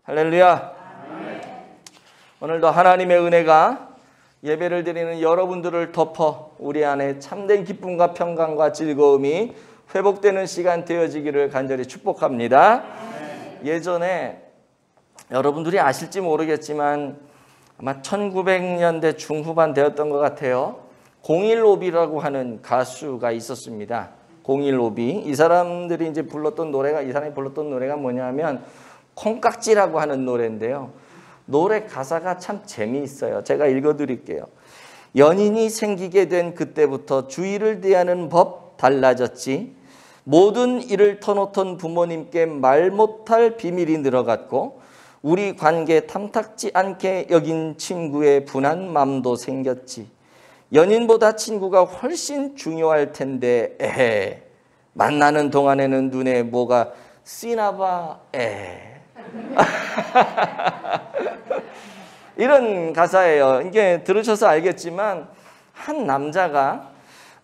할렐루야. 오늘도 하나님의 은혜가 예배를 드리는 여러분들을 덮어 우리 안에 참된 기쁨과 평강과 즐거움이 회복되는 시간 되어지기를 간절히 축복합니다. 예전에 여러분들이 아실지 모르겠지만 아마 1900년대 중후반 되었던 것 같아요. 015B라고 하는 가수가 있었습니다. 015B. 이 사람들이 이제 불렀던 노래가, 이 사람이 불렀던 노래가 뭐냐면 콩깍지라고 하는 노래인데요. 노래 가사가 참 재미있어요. 제가 읽어드릴게요. 연인이 생기게 된 그때부터 주의를 대하는 법 달라졌지. 모든 일을 터놓던 부모님께 말 못할 비밀이 늘어갔고 우리 관계 탐탁지 않게 여긴 친구의 분한 맘도 생겼지. 연인보다 친구가 훨씬 중요할 텐데 에헤. 만나는 동안에는 눈에 뭐가 쓰이나 봐 에헤. 이런 가사예요. 이게 들으셔서 알겠지만 한 남자가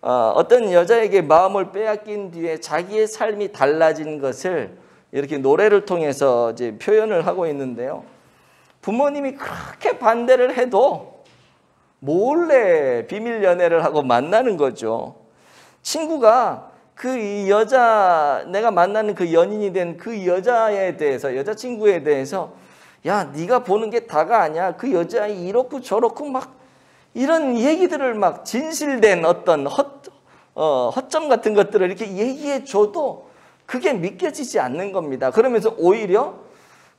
어떤 여자에게 마음을 빼앗긴 뒤에 자기의 삶이 달라진 것을 이렇게 노래를 통해서 이제 표현을 하고 있는데요. 부모님이 그렇게 반대를 해도 몰래 비밀 연애를 하고 만나는 거죠. 친구가 그 여자, 내가 만나는 그 연인이 된 그 여자에 대해서, 여자친구에 대해서 야, 네가 보는 게 다가 아니야. 그 여자이 이렇고 저렇고 막 이런 얘기들을 막 진실된 어떤 허점 같은 것들을 이렇게 얘기해 줘도 그게 믿겨지지 않는 겁니다. 그러면서 오히려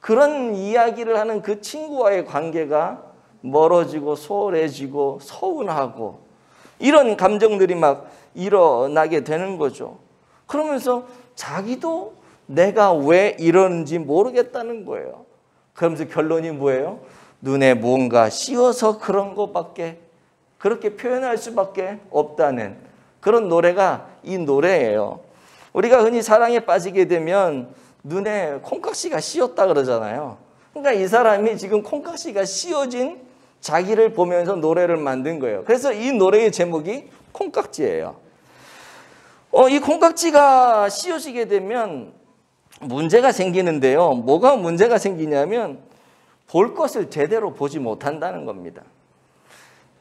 그런 이야기를 하는 그 친구와의 관계가 멀어지고 소홀해지고 서운하고 이런 감정들이 막 일어나게 되는 거죠. 그러면서 자기도 내가 왜 이러는지 모르겠다는 거예요. 그러면서 결론이 뭐예요? 눈에 뭔가 씌워서 그런 것밖에, 그렇게 표현할 수밖에 없다는 그런 노래가 이 노래예요. 우리가 흔히 사랑에 빠지게 되면 눈에 콩깍지가 씌었다 그러잖아요. 그러니까 이 사람이 지금 콩깍지가 씌워진 자기를 보면서 노래를 만든 거예요. 그래서 이 노래의 제목이 콩깍지예요. 이 콩깍지가 씌워지게 되면 문제가 생기는데요. 뭐가 문제가 생기냐면 볼 것을 제대로 보지 못한다는 겁니다.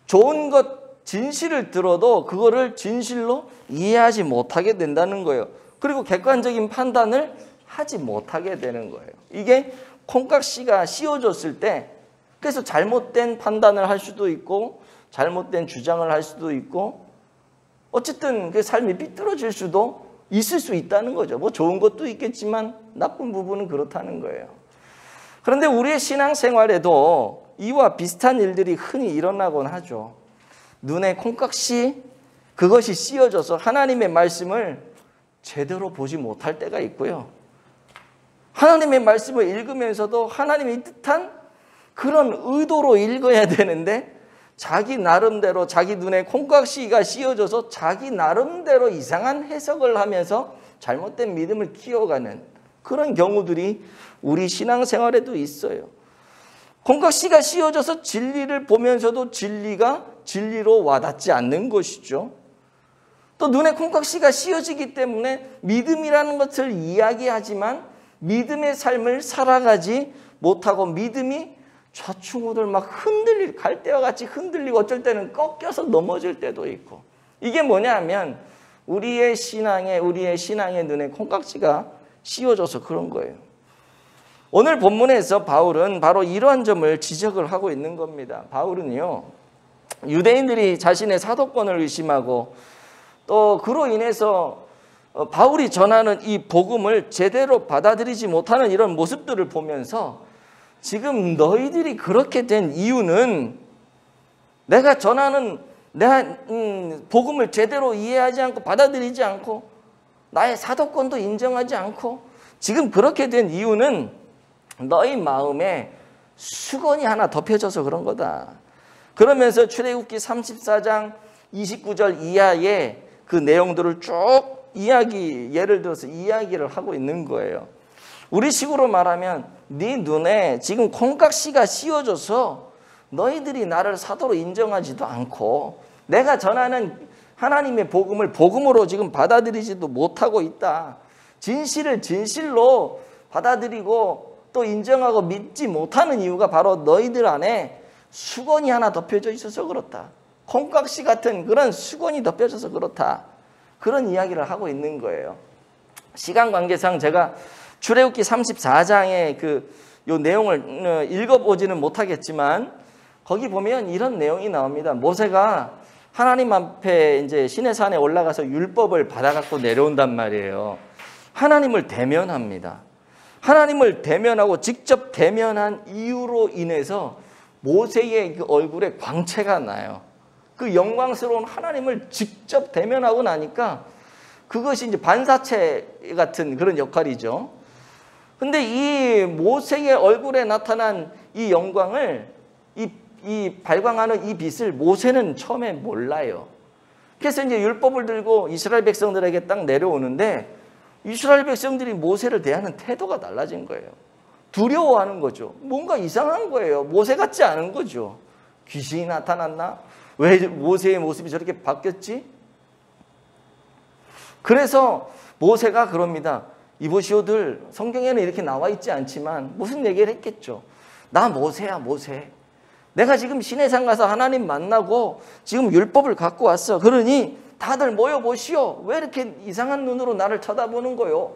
좋은 것, 진실을 들어도 그거를 진실로 이해하지 못하게 된다는 거예요. 그리고 객관적인 판단을 하지 못하게 되는 거예요. 이게 콩깍지가 씌워졌을 때 그래서 잘못된 판단을 할 수도 있고 잘못된 주장을 할 수도 있고 어쨌든 그 삶이 삐뚤어질 수도 있을 수 있다는 거죠. 뭐 좋은 것도 있겠지만 나쁜 부분은 그렇다는 거예요. 그런데 우리의 신앙생활에도 이와 비슷한 일들이 흔히 일어나곤 하죠. 눈에 콩깍지 그것이 씌워져서 하나님의 말씀을 제대로 보지 못할 때가 있고요. 하나님의 말씀을 읽으면서도 하나님의 뜻한 그런 의도로 읽어야 되는데 자기 나름대로 자기 눈에 콩깍지가 씌워져서 자기 나름대로 이상한 해석을 하면서 잘못된 믿음을 키워가는 그런 경우들이 우리 신앙생활에도 있어요. 콩깍지가 씌워져서 진리를 보면서도 진리가 진리로 와닿지 않는 것이죠. 또 눈에 콩깍지가 씌워지기 때문에 믿음이라는 것을 이야기하지만 믿음의 삶을 살아가지 못하고 믿음이 좌충우돌 막 흔들릴, 갈대와 같이 흔들리고 어쩔 때는 꺾여서 넘어질 때도 있고 이게 뭐냐면 우리의 신앙의 눈에 콩깍지가 씌워져서 그런 거예요. 오늘 본문에서 바울은 바로 이러한 점을 지적을 하고 있는 겁니다. 바울은요, 유대인들이 자신의 사도권을 의심하고 또 그로 인해서 바울이 전하는 이 복음을 제대로 받아들이지 못하는 이런 모습들을 보면서 지금 너희들이 그렇게 된 이유는 내가 전하는 복음을 제대로 이해하지 않고 받아들이지 않고 나의 사도권도 인정하지 않고 지금 그렇게 된 이유는 너희 마음에 수건이 하나 덮여져서 그런 거다. 그러면서 출애굽기 34장 29절 이하의 그 내용들을 쭉 예를 들어서 이야기를 하고 있는 거예요. 우리 식으로 말하면 네 눈에 지금 콩깍지가 씌워져서 너희들이 나를 사도로 인정하지도 않고 내가 전하는 하나님의 복음을 복음으로 지금 받아들이지도 못하고 있다. 진실을 진실로 받아들이고 또 인정하고 믿지 못하는 이유가 바로 너희들 안에 수건이 하나 덮여져 있어서 그렇다. 콩깍지 같은 그런 수건이 덮여져서 그렇다. 그런 이야기를 하고 있는 거예요. 시간 관계상 제가 출애굽기 34장의 요 내용을 읽어보지는 못하겠지만 거기 보면 이런 내용이 나옵니다. 모세가 하나님 앞에 이제 시내산에 올라가서 율법을 받아갖고 내려온단 말이에요. 하나님을 대면합니다. 하나님을 대면하고 직접 대면한 이유로 인해서 모세의 그 얼굴에 광채가 나요. 그 영광스러운 하나님을 직접 대면하고 나니까 그것이 이제 반사체 같은 그런 역할이죠. 근데 이 모세의 얼굴에 나타난 이 영광을 이 발광하는 이 빛을 모세는 처음에 몰라요. 그래서 이제 율법을 들고 이스라엘 백성들에게 딱 내려오는데 이스라엘 백성들이 모세를 대하는 태도가 달라진 거예요. 두려워하는 거죠. 뭔가 이상한 거예요. 모세 같지 않은 거죠. 귀신이 나타났나? 왜 모세의 모습이 저렇게 바뀌었지? 그래서 모세가 그럽니다. 이보시오들, 성경에는 이렇게 나와 있지 않지만 무슨 얘기를 했겠죠. 나 모세야, 모세. 내가 지금 시내산 가서 하나님 만나고 지금 율법을 갖고 왔어. 그러니 다들 모여보시오. 왜 이렇게 이상한 눈으로 나를 쳐다보는 거요?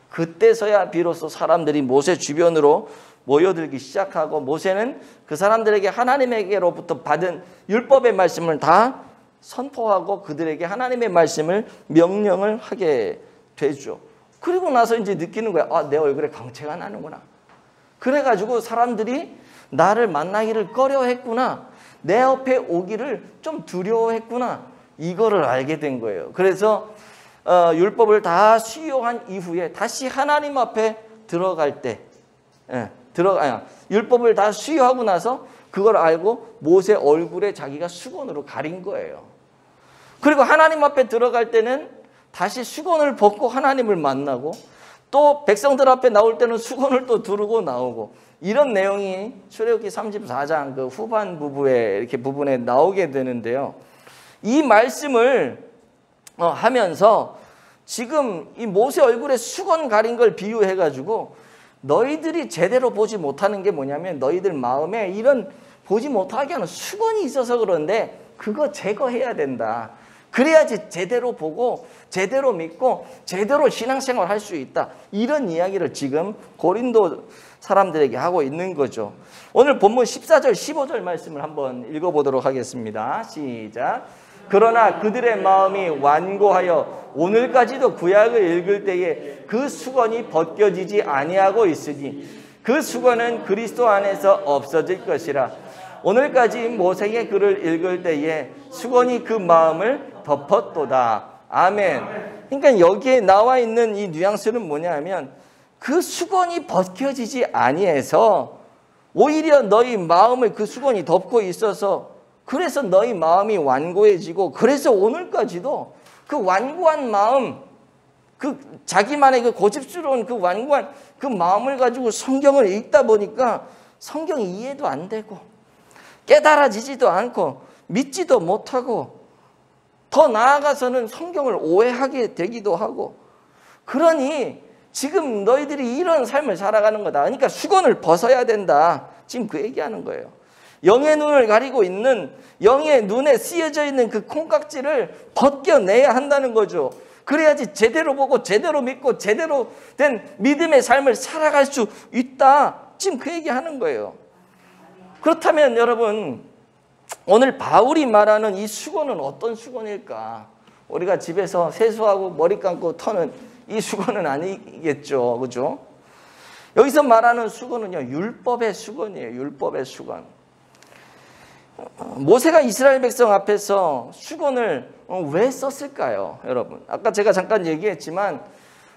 그때서야 비로소 사람들이 모세 주변으로 모여들기 시작하고 모세는 그 사람들에게 하나님에게로부터 받은 율법의 말씀을 다 선포하고 그들에게 하나님의 말씀을 명령을 하게 되죠. 그리고 나서 이제 느끼는 거야. 아, 내 얼굴에 광채가 나는구나. 그래가지고 사람들이 나를 만나기를 꺼려했구나. 내 옆에 오기를 좀 두려워했구나. 이거를 알게 된 거예요. 그래서 율법을 다 수용한 이후에 다시 하나님 앞에 들어갈 때 율법을 다 수용하고 나서 그걸 알고 모세 얼굴에 자기가 수건으로 가린 거예요. 그리고 하나님 앞에 들어갈 때는 다시 수건을 벗고 하나님을 만나고 또 백성들 앞에 나올 때는 수건을 또 두르고 나오고 이런 내용이 출애굽기 34장 그 후반 부분에 나오게 되는데요. 이 말씀을 하면서 지금 이 모세 얼굴에 수건 가린 걸 비유해가지고 너희들이 제대로 보지 못하는 게 뭐냐면 너희들 마음에 이런 보지 못하게 하는 수건이 있어서 그런데 그거 제거해야 된다. 그래야지 제대로 보고 제대로 믿고 제대로 신앙생활 할 수 있다. 이런 이야기를 지금 고린도 사람들에게 하고 있는 거죠. 오늘 본문 14절 15절 말씀을 한번 읽어보도록 하겠습니다. 시작. 그러나 그들의 마음이 완고하여 오늘까지도 구약을 읽을 때에 그 수건이 벗겨지지 아니하고 있으니 그 수건은 그리스도 안에서 없어질 것이라. 오늘까지 모세의 글을 읽을 때에 수건이 그 마음을 덮었도다. 아멘. 그러니까 여기에 나와 있는 이 뉘앙스는 뭐냐 하면 그 수건이 벗겨지지 아니해서 오히려 너희 마음을 그 수건이 덮고 있어서 그래서 너희 마음이 완고해지고 그래서 오늘까지도 그 완고한 마음 그 자기만의 그 고집스러운 그 완고한 그 마음을 가지고 성경을 읽다 보니까 성경이 이해도 안 되고 깨달아지지도 않고 믿지도 못하고 더 나아가서는 성경을 오해하게 되기도 하고 그러니 지금 너희들이 이런 삶을 살아가는 거다. 그러니까 수건을 벗어야 된다. 지금 그 얘기하는 거예요. 영의 눈을 가리고 있는 영의 눈에 쓰여져 있는 그 콩깍지를 벗겨내야 한다는 거죠. 그래야지 제대로 보고 제대로 믿고 제대로 된 믿음의 삶을 살아갈 수 있다. 지금 그 얘기하는 거예요. 그렇다면 여러분 오늘 바울이 말하는 이 수건은 어떤 수건일까? 우리가 집에서 세수하고 머리 감고 터는 이 수건은 아니겠죠. 그죠? 여기서 말하는 수건은요. 율법의 수건이에요. 율법의 수건. 모세가 이스라엘 백성 앞에서 수건을 왜 썼을까요? 여러분. 아까 제가 잠깐 얘기했지만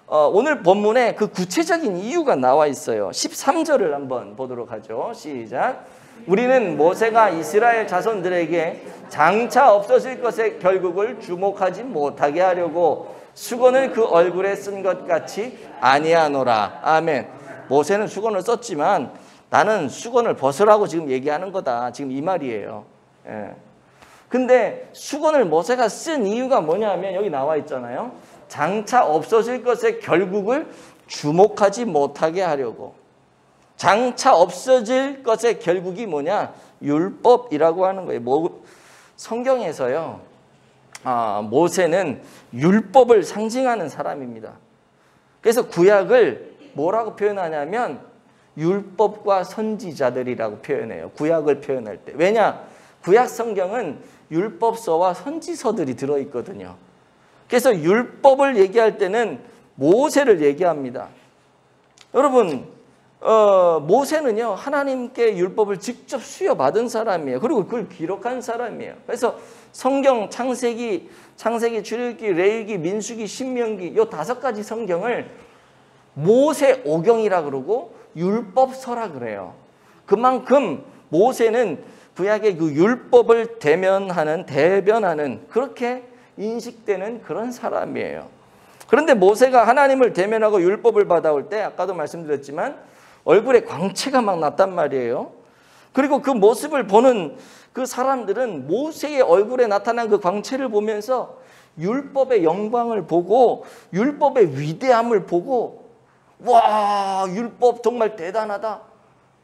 오늘 본문에 그 구체적인 이유가 나와 있어요. 13절을 한번 보도록 하죠. 시작. 우리는 모세가 이스라엘 자손들에게 장차 없어질 것의 결국을 주목하지 못하게 하려고 수건을 그 얼굴에 쓴 것 같이 아니하노라. 아멘. 모세는 수건을 썼지만 나는 수건을 벗으라고 지금 얘기하는 거다. 지금 이 말이에요. 예. 근데 수건을 모세가 쓴 이유가 뭐냐면 여기 나와 있잖아요. 장차 없어질 것의 결국을 주목하지 못하게 하려고. 장차 없어질 것의 결국이 뭐냐? 율법이라고 하는 거예요. 성경에서요. 모세는 율법을 상징하는 사람입니다. 그래서 구약을 뭐라고 표현하냐면 율법과 선지자들이라고 표현해요. 구약을 표현할 때. 왜냐? 구약 성경은 율법서와 선지서들이 들어있거든요. 그래서 율법을 얘기할 때는 모세를 얘기합니다. 여러분, 모세는요, 하나님께 율법을 직접 수여받은 사람이에요. 그리고 그걸 기록한 사람이에요. 그래서 성경, 창세기, 출애굽기, 레위기, 민수기, 신명기 이 5가지 성경을 모세 오경이라 그러고 율법서라 그래요. 그만큼 모세는 구약의 그 율법을 대변하는 그렇게 인식되는 그런 사람이에요. 그런데 모세가 하나님을 대면하고 율법을 받아올 때 아까도 말씀드렸지만 얼굴에 광채가 막 났단 말이에요. 그리고 그 모습을 보는 그 사람들은 모세의 얼굴에 나타난 그 광채를 보면서 율법의 영광을 보고 율법의 위대함을 보고 와, 율법 정말 대단하다.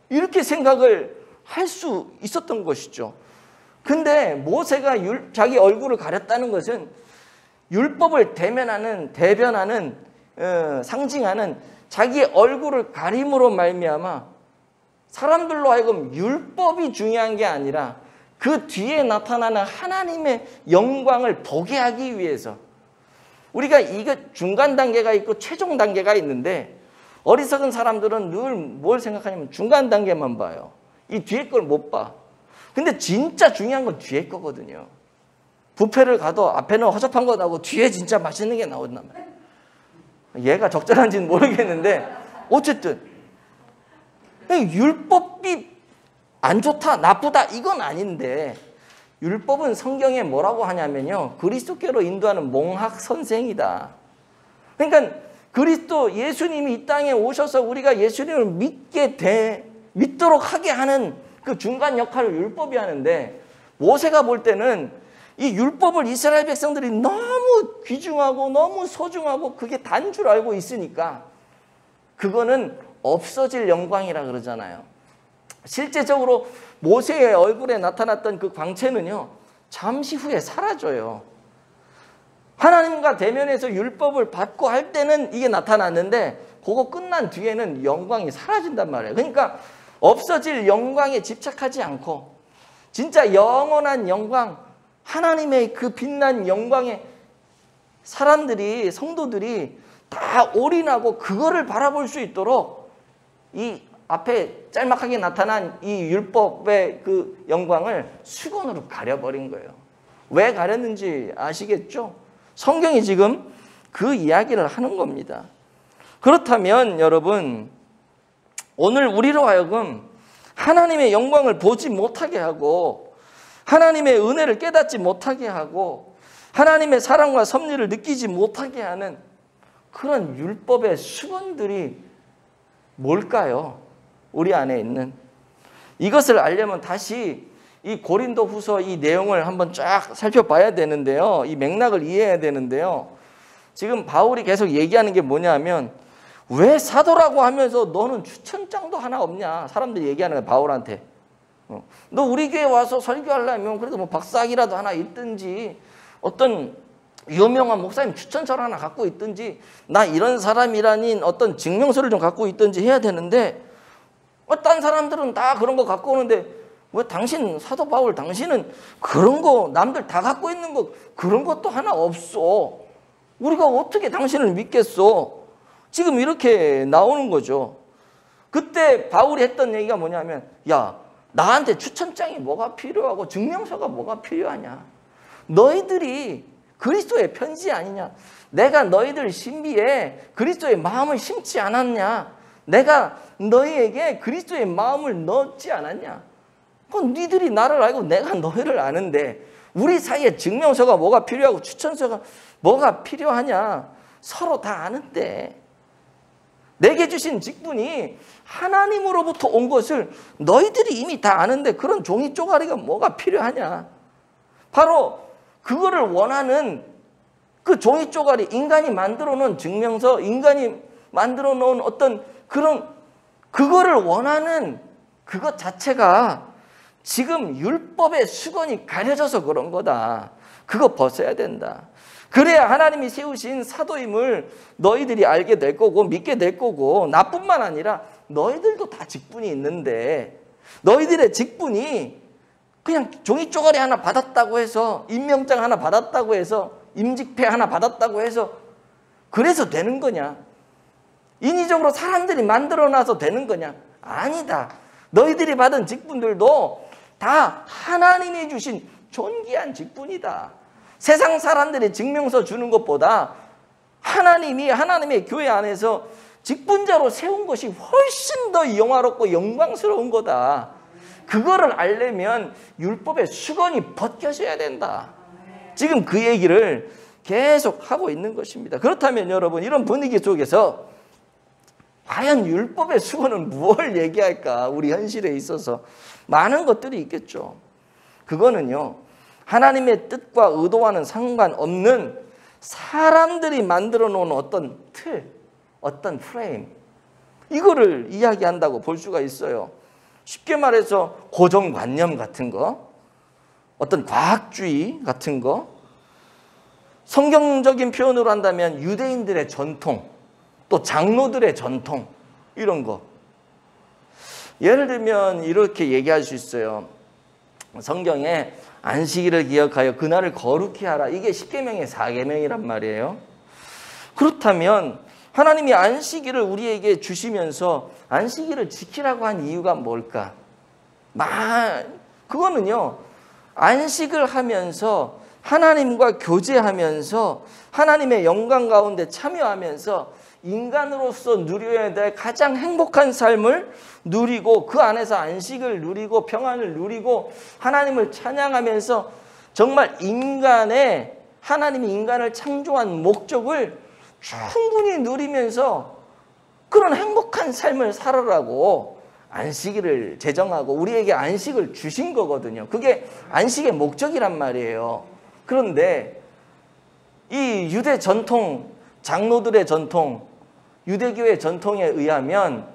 이렇게 생각을 할 수 있었던 것이죠. 근데 모세가 자기 얼굴을 가렸다는 것은 율법을 대변하는 상징하는 자기 얼굴을 가림으로 말미암아 사람들로 하여금 율법이 중요한 게 아니라 그 뒤에 나타나는 하나님의 영광을 보게 하기 위해서. 우리가 이거 중간 단계가 있고 최종 단계가 있는데 어리석은 사람들은 늘 뭘 생각하냐면 중간 단계만 봐요. 이 뒤에 걸 못 봐. 근데 진짜 중요한 건 뒤에 거거든요. 뷔페를 가도 앞에는 허접한 거 나오고 뒤에 진짜 맛있는 게 나온단 말이에요. 얘가 적절한지는 모르겠는데 어쨌든 율법이 안 좋다, 나쁘다 이건 아닌데 율법은 성경에 뭐라고 하냐면요. 그리스도께로 인도하는 몽학 선생이다. 그러니까 그리스도 예수님이 이 땅에 오셔서 우리가 예수님을 믿도록 하게 하는 그 중간 역할을 율법이 하는데 모세가 볼 때는 이 율법을 이스라엘 백성들이 너무 귀중하고 너무 소중하고 그게 단 줄 알고 있으니까 그거는 없어질 영광이라 그러잖아요. 실제적으로 모세의 얼굴에 나타났던 그 광채는요. 잠시 후에 사라져요. 하나님과 대면해서 율법을 받고 할 때는 이게 나타났는데 그거 끝난 뒤에는 영광이 사라진단 말이에요. 그러니까 없어질 영광에 집착하지 않고 진짜 영원한 영광, 하나님의 그 빛난 영광에 사람들이, 성도들이 다 올인하고 그거를 바라볼 수 있도록 이 앞에 짤막하게 나타난 이 율법의 그 영광을 수건으로 가려버린 거예요. 왜 가렸는지 아시겠죠? 성경이 지금 그 이야기를 하는 겁니다. 그렇다면 여러분, 오늘 우리로 하여금 하나님의 영광을 보지 못하게 하고 하나님의 은혜를 깨닫지 못하게 하고 하나님의 사랑과 섭리를 느끼지 못하게 하는 그런 율법의 수건들이 뭘까요? 우리 안에 있는. 이것을 알려면 다시 이 고린도 후서 이 내용을 한번 쫙 살펴봐야 되는데요. 이 맥락을 이해해야 되는데요. 지금 바울이 계속 얘기하는 게 뭐냐면 왜 사도라고 하면서 너는 추천장도 하나 없냐. 사람들이 얘기하는 거예요. 바울한테. 너 우리 교회 와서 설교하려면 그래도 뭐 박사학위라도 하나 있든지 어떤 유명한 목사님 추천서를 하나 갖고 있든지 나 이런 사람이라는 어떤 증명서를 좀 갖고 있든지 해야 되는데 딴 사람들은 다 그런 거 갖고 오는데 왜 당신 사도 바울 당신은 그런 거 남들 다 갖고 있는 거 그런 것도 하나 없어. 우리가 어떻게 당신을 믿겠어. 지금 이렇게 나오는 거죠. 그때 바울이 했던 얘기가 뭐냐면 야 나한테 추천장이 뭐가 필요하고 증명서가 뭐가 필요하냐. 너희들이 그리스도의 편지 아니냐. 내가 너희들 신비에 그리스도의 마음을 심지 않았냐. 내가 너희에게 그리스도의 마음을 넣지 않았냐. 그건 니들이 나를 알고 내가 너희를 아는데 우리 사이에 증명서가 뭐가 필요하고 추천서가 뭐가 필요하냐. 서로 다 아는데. 내게 주신 직분이 하나님으로부터 온 것을 너희들이 이미 다 아는데 그런 종이 쪼가리가 뭐가 필요하냐. 바로 그거를 원하는 그 종이 쪼가리, 인간이 만들어 놓은 증명서, 인간이 만들어 놓은 어떤 그거를 원하는 그것 자체가 지금 율법의 수건이 가려져서 그런 거다. 그거 벗어야 된다. 그래야 하나님이 세우신 사도임을 너희들이 알게 될 거고 믿게 될 거고, 나뿐만 아니라 너희들도 다 직분이 있는데 너희들의 직분이 그냥 종이 쪼가리 하나 받았다고 해서, 임명장 하나 받았다고 해서, 임직패 하나 받았다고 해서 그래서 되는 거냐? 인위적으로 사람들이 만들어놔서 되는 거냐? 아니다. 너희들이 받은 직분들도 다 하나님이 주신 존귀한 직분이다. 세상 사람들이 증명서 주는 것보다 하나님이 하나님의 교회 안에서 직분자로 세운 것이 훨씬 더 영화롭고 영광스러운 거다. 그거를 알려면 율법의 수건이 벗겨져야 된다. 지금 그 얘기를 계속 하고 있는 것입니다. 그렇다면 여러분, 이런 분위기 속에서 과연 율법의 수건은 무엇을 얘기할까? 우리 현실에 있어서 많은 것들이 있겠죠. 그거는요, 하나님의 뜻과 의도와는 상관없는 사람들이 만들어 놓은 어떤 틀, 어떤 프레임, 이거를 이야기한다고 볼 수가 있어요. 쉽게 말해서 고정관념 같은 거, 어떤 과학주의 같은 거, 성경적인 표현으로 한다면 유대인들의 전통, 또 장로들의 전통, 이런 거. 예를 들면 이렇게 얘기할 수 있어요. 성경에 안식일을 기억하여 그날을 거룩히 하라, 이게 10계명의 4계명이란 말이에요. 그렇다면 하나님이 안식일을 우리에게 주시면서 안식일을 지키라고 한 이유가 뭘까? 그거는요, 안식을 하면서 하나님과 교제하면서 하나님의 영광 가운데 참여하면서 인간으로서 누려야 될 가장 행복한 삶을 누리고, 그 안에서 안식을 누리고 평안을 누리고 하나님을 찬양하면서 정말 하나님이 인간을 창조한 목적을 충분히 누리면서 그런 행복한 삶을 살아라고 안식일을 제정하고 우리에게 안식을 주신 거거든요. 그게 안식의 목적이란 말이에요. 그런데 이 유대 전통, 장로들의 전통, 유대교의 전통에 의하면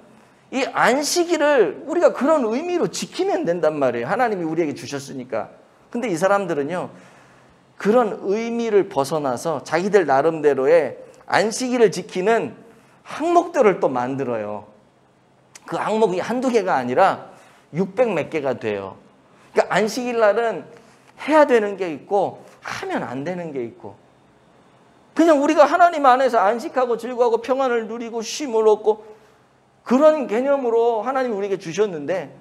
이 안식일을 우리가 그런 의미로 지키면 된단 말이에요. 하나님이 우리에게 주셨으니까. 근데 이 사람들은요, 그런 의미를 벗어나서 자기들 나름대로의 안식일을 지키는 항목들을 또 만들어요. 그 항목이 한두 개가 아니라 600 몇 개가 돼요. 그러니까 안식일 날은 해야 되는 게 있고 하면 안 되는 게 있고, 그냥 우리가 하나님 안에서 안식하고 즐거워하고 평안을 누리고 쉼을 얻고 그런 개념으로 하나님이 우리에게 주셨는데,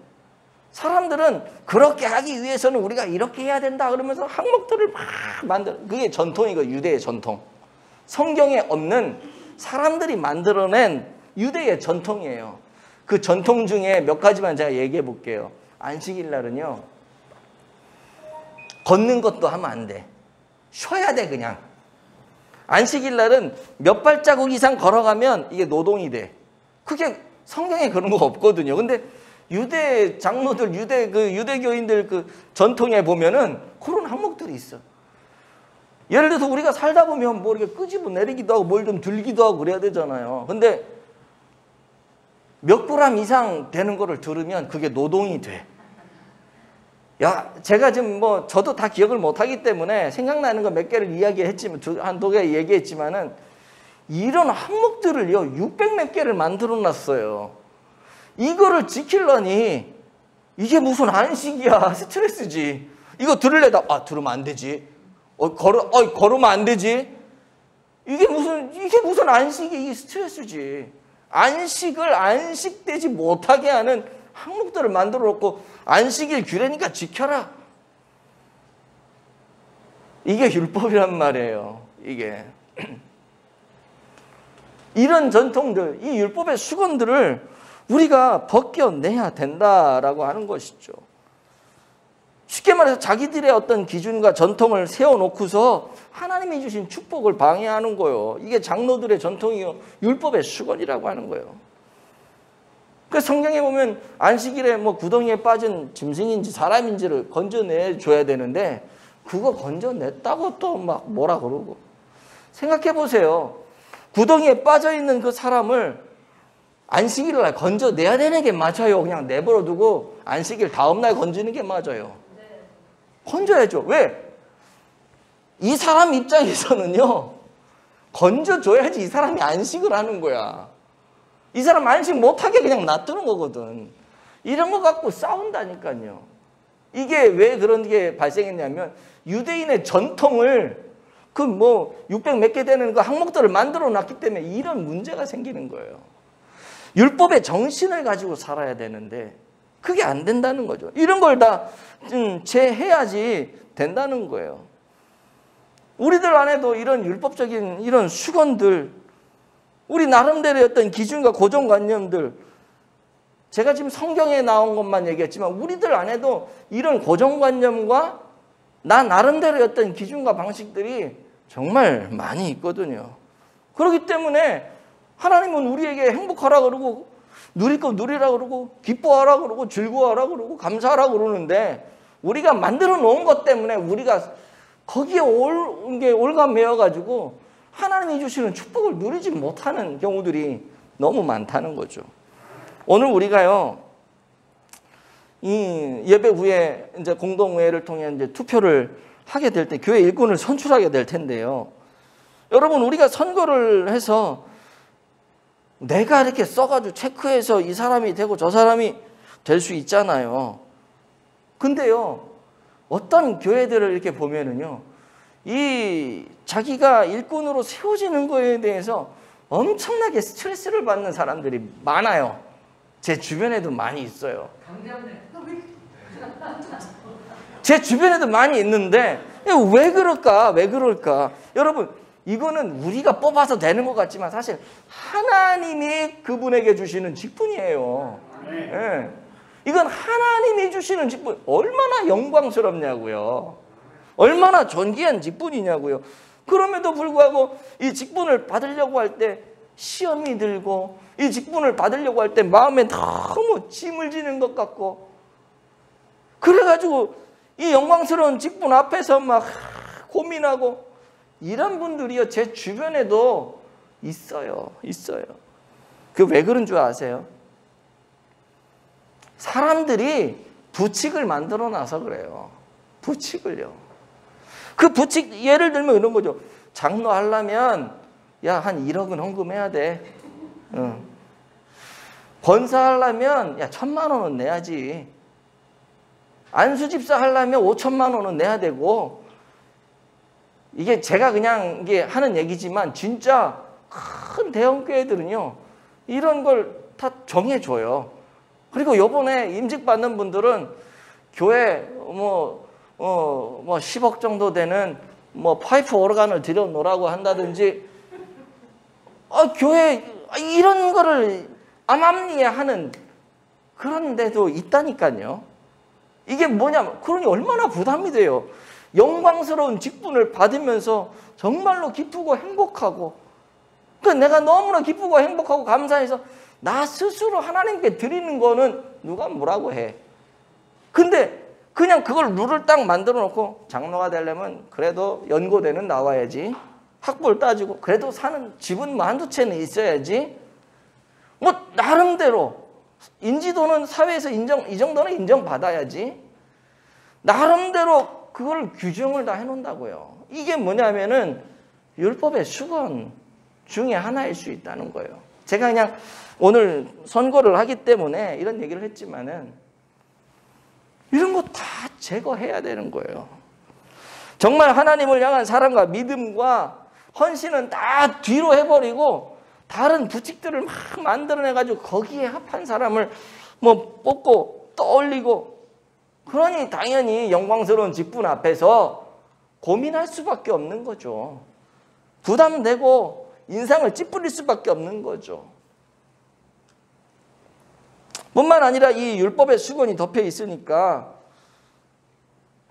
사람들은 그렇게 하기 위해서는 우리가 이렇게 해야 된다 그러면서 항목들을 막 만들어. 그게 전통이고, 유대의 전통. 성경에 없는 사람들이 만들어낸 유대의 전통이에요. 그 전통 중에 몇 가지만 제가 얘기해 볼게요. 안식일 날은요, 걷는 것도 하면 안 돼. 쉬어야 돼, 그냥. 안식일 날은 몇 발자국 이상 걸어가면 이게 노동이 돼. 그게 성경에 그런 거 없거든요. 근데 유대 장로들, 유대교인들 그 전통에 보면은 그런 항목들이 있어. 예를 들어서 우리가 살다 보면 뭐 이렇게 끄집어 내리기도 하고 뭘 좀 들기도 하고 그래야 되잖아요. 근데 몇 그램 이상 되는 거를 들으면 그게 노동이 돼. 제가 지금 저도 다 기억을 못 하기 때문에 생각나는 거 몇 개를 이야기했지만, 한두 개 얘기했지만은, 이런 항목들을요, 600 몇 개를 만들어 놨어요. 이거를 지키려니 이게 무슨 안식이야. 스트레스지. 이거 들으려다, 들으면 안 되지. 걸으면 안 되지. 이게 무슨 안식이, 이게 스트레스지. 안식을 안식되지 못하게 하는 항목들을 만들어 놓고 안식일 규례니까 지켜라. 이게 율법이란 말이에요. 이게. 이런 전통들, 이 율법의 수건들을 우리가 벗겨내야 된다라고 하는 것이죠. 쉽게 말해서 자기들의 어떤 기준과 전통을 세워놓고서 하나님이 주신 축복을 방해하는 거예요. 이게 장로들의 전통이요, 율법의 수건이라고 하는 거예요. 그 성경에 보면 안식일에 뭐 구덩이에 빠진 짐승인지 사람인지를 건져내줘야 되는데 그거 건져냈다고 또 막 뭐라 그러고. 생각해 보세요. 구덩이에 빠져있는 그 사람을 안식일 날 건져내야 되는 게 맞아요. 그냥 내버려 두고 안식일 다음날 건지는 게 맞아요. 건져야죠. 왜? 이 사람 입장에서는요, 건져줘야지 이 사람이 안식을 하는 거야. 이 사람 안식 못하게 그냥 놔두는 거거든. 이런 거 갖고 싸운다니까요. 이게 왜 그런 게 발생했냐면 유대인의 전통을 그 뭐 600 몇 개 되는 그 항목들을 만들어 놨기 때문에 이런 문제가 생기는 거예요. 율법의 정신을 가지고 살아야 되는데 그게 안 된다는 거죠. 이런 걸 다 제해야지 된다는 거예요. 우리들 안에도 이런 율법적인 이런 수건들, 우리 나름대로의 어떤 기준과 고정관념들, 제가 지금 성경에 나온 것만 얘기했지만 우리들 안에도 이런 고정관념과 나 나름대로의 어떤 기준과 방식들이 정말 많이 있거든요. 그렇기 때문에 하나님은 우리에게 행복하라 그러고 누릴 거 누리라 그러고 기뻐하라 그러고 즐거워하라 그러고 감사하라 그러는데 우리가 만들어 놓은 것 때문에 우리가 거기에 올가매어 가지고 하나님이 주시는 축복을 누리지 못하는 경우들이 너무 많다는 거죠. 오늘 우리가요, 이 예배 후에 이제 공동회를 통해 이제 투표를 하게 될 때 교회 일꾼을 선출하게 될 텐데요. 여러분, 우리가 선거를 해서 내가 이렇게 써가지고 체크해서 이 사람이 되고 저 사람이 될 수 있잖아요. 근데요, 어떤 교회들을 이렇게 보면은요, 이 자기가 일꾼으로 세워지는 거에 대해서 엄청나게 스트레스를 받는 사람들이 많아요. 제 주변에도 많이 있어요. 제 주변에도 많이 있는데 왜 그럴까? 왜 그럴까? 여러분, 이거는 우리가 뽑아서 되는 것 같지만 사실 하나님이 그분에게 주시는 직분이에요. 네. 이건 하나님이 주시는 직분, 얼마나 영광스럽냐고요. 얼마나 존귀한 직분이냐고요. 그럼에도 불구하고 이 직분을 받으려고 할 때 시험이 들고 이 직분을 받으려고 할 때 마음에 너무 짐을 지는 것 같고 그래가지고 이 영광스러운 직분 앞에서 막 고민하고 이런 분들이요, 제 주변에도 있어요. 그 왜 그런 줄 아세요? 사람들이 부칙을 만들어 놔서 그래요. 부칙을요. 그 부칙, 예를 들면 이런 거죠. 장로 하려면 야, 한 1억은 헌금해야 돼. 권사 하려면 야, 1,000만 원은 내야지. 안수집사 하려면 5천만 원은 내야 되고, 이게 제가 그냥 이게 하는 얘기지만 진짜 큰 대형 교회들은요, 이런 걸 다 정해줘요. 그리고 요번에 임직 받는 분들은 교회 10억 정도 되는 파이프 오르간을 들여놓으라고 한다든지, 교회 이런 거를 암암리에 하는 그런 데도 있다니까요. 이게 뭐냐면, 그러니 얼마나 부담이 돼요. 영광스러운 직분을 받으면서 정말로 기쁘고 행복하고, 내가 너무나 기쁘고 행복하고 감사해서 나 스스로 하나님께 드리는 거는 누가 뭐라고 해. 근데 그냥 그걸 룰을 딱 만들어 놓고 장로가 되려면 그래도 연고대는 나와야지, 학벌 따지고 그래도 사는 집은 한두 채는 있어야지, 나름대로 인지도는 사회에서 이 정도는 인정받아야지, 나름대로 그걸 규정을 다 해놓는다고요. 이게 뭐냐면은 율법의 수건 중에 하나일 수 있다는 거예요. 제가 그냥 오늘 선거를 하기 때문에 이런 얘기를 했지만은 이런 거 다 제거해야 되는 거예요. 정말 하나님을 향한 사랑과 믿음과 헌신은 다 뒤로 해버리고 다른 부칙들을 막 만들어내가지고 거기에 합한 사람을 뽑고 떠올리고, 그러니 당연히 영광스러운 직분 앞에서 고민할 수밖에 없는 거죠. 부담되고 인상을 찌푸릴 수밖에 없는 거죠. 뿐만 아니라 이 율법의 수건이 덮여 있으니까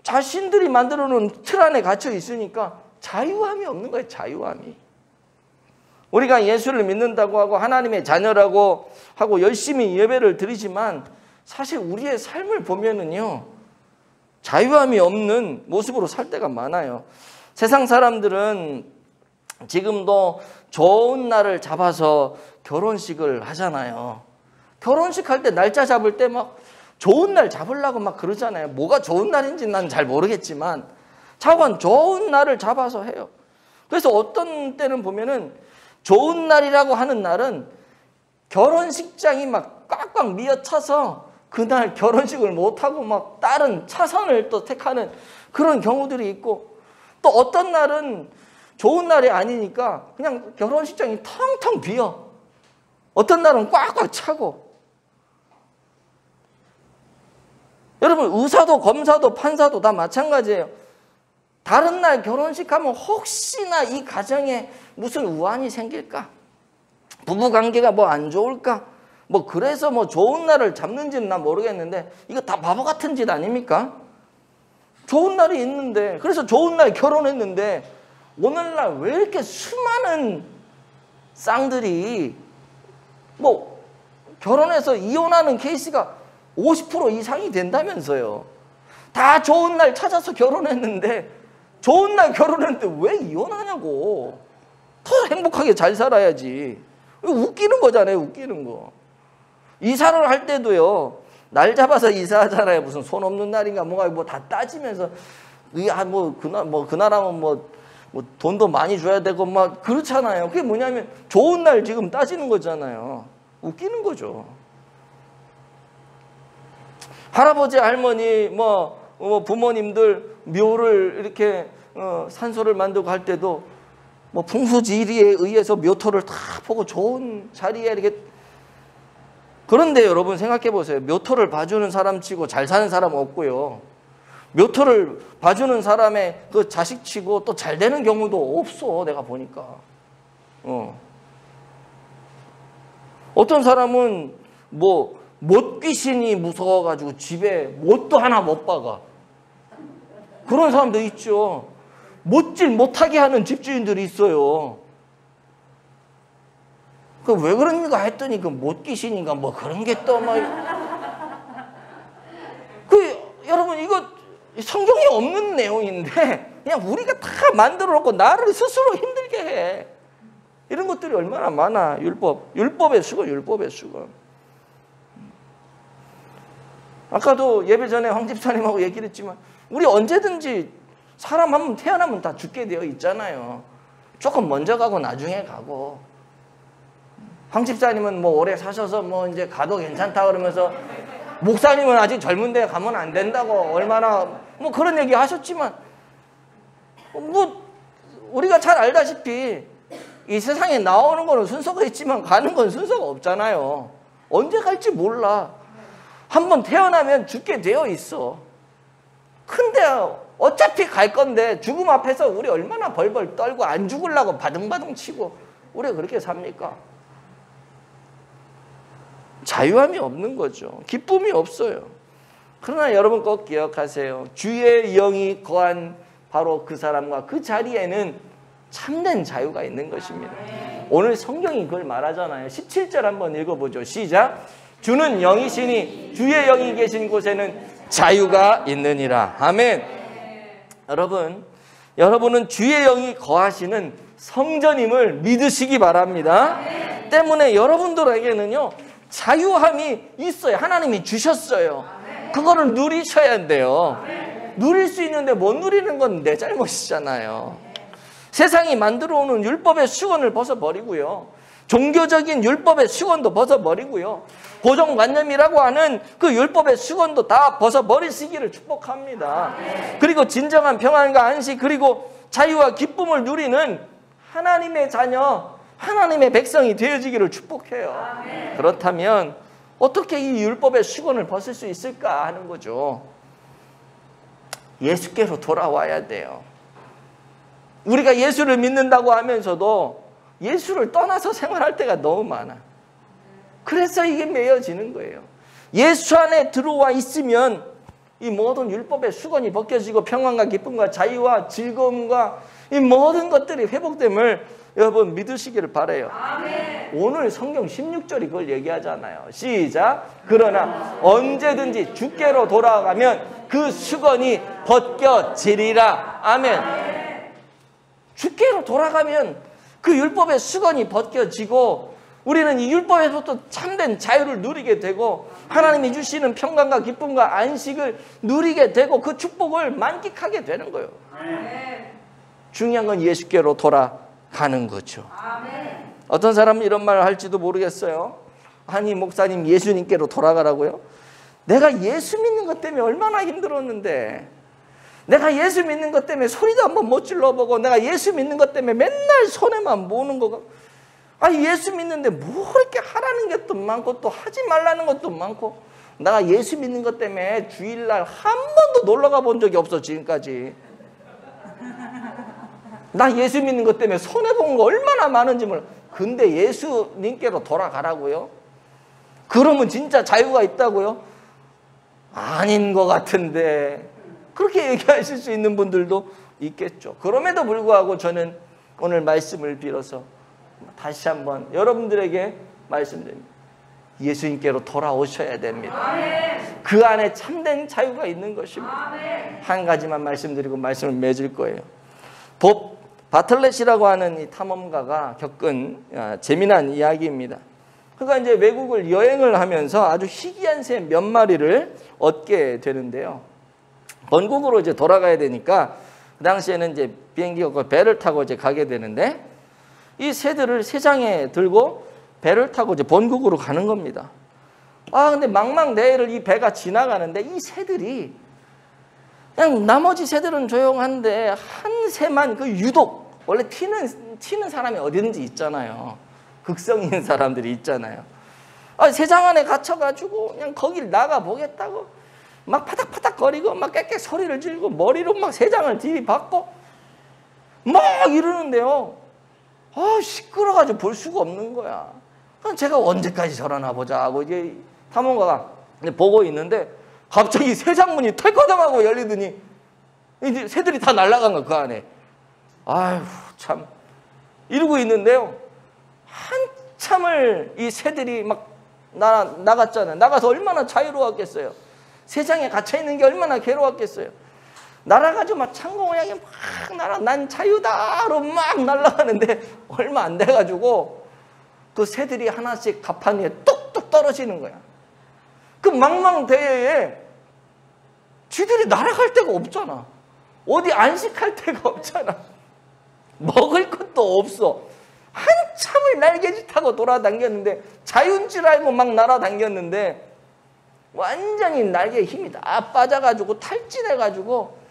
자신들이 만들어 놓은 틀 안에 갇혀 있으니까 자유함이 없는 거예요. 자유함이. 우리가 예수를 믿는다고 하고 하나님의 자녀라고 하고 열심히 예배를 드리지만 사실 우리의 삶을 보면은요, 자유함이 없는 모습으로 살 때가 많아요. 세상 사람들은 지금도 좋은 날을 잡아서 결혼식을 하잖아요. 결혼식 할 때 날짜 잡을 때 막 좋은 날 잡으려고 막 그러잖아요. 뭐가 좋은 날인지 난 잘 모르겠지만 차관 좋은 날을 잡아서 해요. 그래서 어떤 때는 보면은 좋은 날이라고 하는 날은 결혼식장이 막 꽉꽉 미어차서 그날 결혼식을 못하고 막 다른 차선을 또 택하는 그런 경우들이 있고, 또 어떤 날은 좋은 날이 아니니까 그냥 결혼식장이 텅텅 비어. 어떤 날은 꽉꽉 차고. 여러분, 의사도 검사도 판사도 다 마찬가지예요. 다른 날 결혼식 하면 혹시나 이 가정에 무슨 우환이 생길까? 부부관계가 뭐 안 좋을까? 뭐 그래서 뭐 좋은 날을 잡는지는 난 모르겠는데 이거 다 바보 같은 짓 아닙니까? 좋은 날이 있는데, 그래서 좋은 날 결혼했는데 오늘날 왜 이렇게 수많은 쌍들이 뭐 결혼해서 이혼하는 케이스가 50% 이상이 된다면서요. 다 좋은 날 찾아서 결혼했는데, 좋은 날 결혼했는데 왜 이혼하냐고. 더 행복하게 잘 살아야지. 웃기는 거잖아요. 웃기는 거. 이사를 할 때도요, 날 잡아서 이사하잖아요. 무슨 손 없는 날인가 뭔가 뭐 다 따지면서 그날하면 뭐 돈도 많이 줘야 되고 막 그렇잖아요. 그게 뭐냐면 좋은 날 지금 따지는 거잖아요. 웃기는 거죠. 할아버지 할머니 부모님들 묘를 이렇게 산소를 만들고 할 때도 뭐 풍수지리에 의해서 묘토를 다 보고 좋은 자리에 이렇게. 그런데 여러분 생각해 보세요. 묘토를 봐주는 사람 치고 잘 사는 사람 없고요. 묘토를 봐주는 사람의 그 자식 치고 또 잘 되는 경우도 없어. 내가 보니까. 어떤 사람은 뭐 못 귀신이 무서워가지고 집에 못도 하나 못 박아. 그런 사람도 있죠. 못질 못하게 하는 집주인들이 있어요. 그 왜 그런가 했더니 그 못 귀신인가 뭐 그런 게 또 막. 여러분 이거 성경에 없는 내용인데 그냥 우리가 다 만들어 놓고 나를 스스로 힘들게 해. 이런 것들이 얼마나 많아. 율법의 수건. 아까도 예배 전에 황 집사님하고 얘기를 했지만 우리 언제든지 사람 한 번 태어나면 다 죽게 되어 있잖아요. 조금 먼저 가고 나중에 가고. 황 집사님은 뭐 오래 사셔서 뭐 이제 가도 괜찮다 그러면서, 목사님은 아직 젊은데 가면 안 된다고 얼마나 뭐 그런 얘기 하셨지만, 뭐 우리가 잘 알다시피 이 세상에 나오는 거는 순서가 있지만 가는 건 순서가 없잖아요. 언제 갈지 몰라. 한번 태어나면 죽게 되어 있어. 근데 어차피 갈 건데 죽음 앞에서 우리 얼마나 벌벌 떨고 안 죽으려고 바둥바둥 치고 우리가 그렇게 삽니까? 자유함이 없는 거죠. 기쁨이 없어요. 그러나 여러분 꼭 기억하세요. 주의 영이 거한 바로 그 사람과 그 자리에는 참된 자유가 있는 것입니다. 오늘 성경이 그걸 말하잖아요. 17절 한번 읽어보죠. 시작. 주는 영이시니 주의 영이 계신 곳에는 자유가 있느니라. 아멘. 여러분은 주의 영이 거하시는 성전임을 믿으시기 바랍니다. 때문에 여러분들에게는요 자유함이 있어요. 하나님이 주셨어요. 그거를 누리셔야 돼요. 누릴 수 있는데 못 누리는 건 내 잘못이잖아요. 세상이 만들어 오는 율법의 수건을 벗어버리고요. 종교적인 율법의 수건도 벗어버리고요. 고정관념이라고 하는 그 율법의 수건도 다 벗어버리시기를 축복합니다. 그리고 진정한 평안과 안식 그리고 자유와 기쁨을 누리는 하나님의 자녀, 하나님의 백성이 되어지기를 축복해요. 그렇다면 어떻게 이 율법의 수건을 벗을 수 있을까 하는 거죠. 예수께로 돌아와야 돼요. 우리가 예수를 믿는다고 하면서도 예수를 떠나서 생활할 때가 너무 많아. 그래서 이게 매여지는 거예요. 예수 안에 들어와 있으면 이 모든 율법의 수건이 벗겨지고 평안과 기쁨과 자유와 즐거움과 이 모든 것들이 회복됨을 여러분 믿으시기를 바라요. 아멘. 오늘 성경 16절이 그걸 얘기하잖아요. 시작. 그러나 언제든지 주께로 돌아가면 그 수건이 벗겨지리라. 아멘. 주께로 돌아가면 그 율법의 수건이 벗겨지고 우리는 이 율법에서부터 참된 자유를 누리게 되고 하나님이 주시는 평강과 기쁨과 안식을 누리게 되고 그 축복을 만끽하게 되는 거예요. 중요한 건 예수께로 돌아가는 거죠. 어떤 사람은 이런 말을 할지도 모르겠어요. 아니 목사님 예수님께로 돌아가라고요? 내가 예수 믿는 것 때문에 얼마나 힘들었는데, 내가 예수 믿는 것 때문에 소리도 한번 못 질러보고, 내가 예수 믿는 것 때문에 맨날 손해만 보는 거가, 아니 예수 믿는데 뭐 이렇게 하라는 것도 많고 또 하지 말라는 것도 많고, 내가 예수 믿는 것 때문에 주일날 한 번도 놀러 가본 적이 없어 지금까지. 나 예수 믿는 것 때문에 손해본 거 얼마나 많은지 몰라. 근데 예수님께로 돌아가라고요? 그러면 진짜 자유가 있다고요? 아닌 것 같은데. 그렇게 얘기하실 수 있는 분들도 있겠죠. 그럼에도 불구하고 저는 오늘 말씀을 빌어서 다시 한번 여러분들에게 말씀드립니다. 예수님께로 돌아오셔야 됩니다. 그 안에 참된 자유가 있는 것입니다. 한 가지만 말씀드리고 말씀을 맺을 거예요. 법 바틀렛이라고 하는 이 탐험가가 겪은 재미난 이야기입니다. 그가 이제 외국을 여행을 하면서 아주 희귀한 새 몇 마리를 얻게 되는데요. 본국으로 이제 돌아가야 되니까 그 당시에는 이제 비행기가 배를 타고 이제 가게 되는데 이 새들을 세 장에 들고 배를 타고 이제 본국으로 가는 겁니다. 근데 망망대해를 이 배가 지나가는데 이 새들이 그냥 나머지 새들은 조용한데 한 새만 그 유독 원래 튀는 사람이 어디든지 있잖아요. 극성인 사람들이 있잖아요. 새장 안에 갇혀가지고 그냥 거길 나가보겠다고 막 파닥파닥거리고 막 깨깨 소리를 지르고 머리로 막 새장을 들이받고 막 이러는데요. 시끄러워가지고 볼 수가 없는 거야. 제가 언제까지 저러나 보자 하고 이제 탐험가가 보고 있는데 갑자기 새장문이 털커덩하고 열리더니 이제 새들이 다 날아간 거야 그 안에. 아휴 참 이러고 있는데요. 한참을 이 새들이 막 나갔잖아요. 나가서 얼마나 자유로웠겠어요. 세상에 갇혀있는 게 얼마나 괴로웠겠어요. 날아가지고 막 창공을 향해 막 난 자유다로 막 날아가는데 얼마 안 돼가지고 그 새들이 하나씩 가판 위에 뚝뚝 떨어지는 거야. 그 망망대해에 쥐들이 날아갈 데가 없잖아. 어디 안식할 데가 없잖아. 먹을 것도 없어. 한참을 날개짓 타고 돌아다녔는데 자유인 줄 알고 막 날아다녔는데 완전히 날개에 힘이 다 빠져가지고 탈진해가지고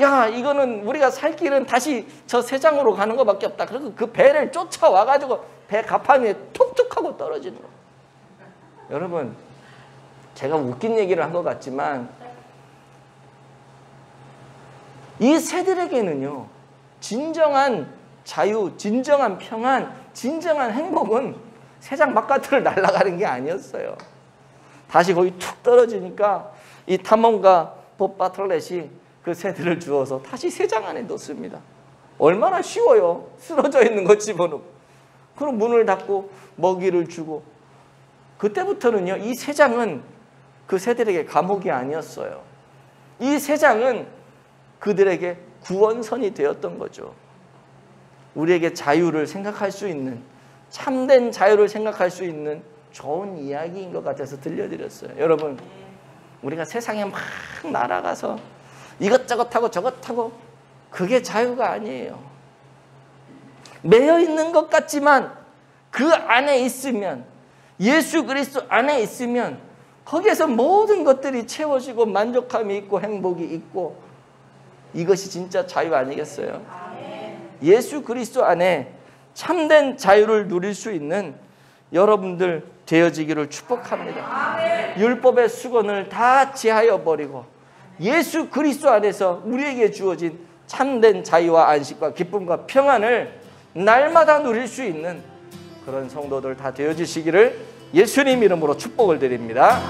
야 이거는 우리가 살 길은 다시 저 새장으로 가는 것밖에 없다. 그리고 그 배를 쫓아와가지고 배 가판 위에 툭툭 하고 떨어지는 거예요. 여러분 제가 웃긴 얘기를 한 것 같지만 이 새들에게는요 진정한 자유, 진정한 평안, 진정한 행복은 새장 바깥으로 날아가는 게 아니었어요. 다시 거기 툭 떨어지니까 이 탐험가 법 바틀렛이 그 새들을 주워서 다시 새장 안에 넣습니다. 얼마나 쉬워요. 쓰러져 있는 거 집어넣고. 그럼 문을 닫고 먹이를 주고. 그때부터는요 이 새장은 그 새들에게 감옥이 아니었어요. 이 새장은 그들에게 구원선이 되었던 거죠. 우리에게 자유를 생각할 수 있는, 참된 자유를 생각할 수 있는 좋은 이야기인 것 같아서 들려드렸어요. 여러분 우리가 세상에 막 날아가서 이것저것 하고 저것 하고 그게 자유가 아니에요. 매여 있는 것 같지만 그 안에 있으면, 예수 그리스도 안에 있으면 거기에서 모든 것들이 채워지고 만족함이 있고 행복이 있고 이것이 진짜 자유 아니겠어요? 예수 그리스도 안에 참된 자유를 누릴 수 있는 여러분들 되어지기를 축복합니다. 율법의 수건을 다 제하여 버리고 예수 그리스도 안에서 우리에게 주어진 참된 자유와 안식과 기쁨과 평안을 날마다 누릴 수 있는 그런 성도들 다 되어지시기를 예수님 이름으로 축복을 드립니다.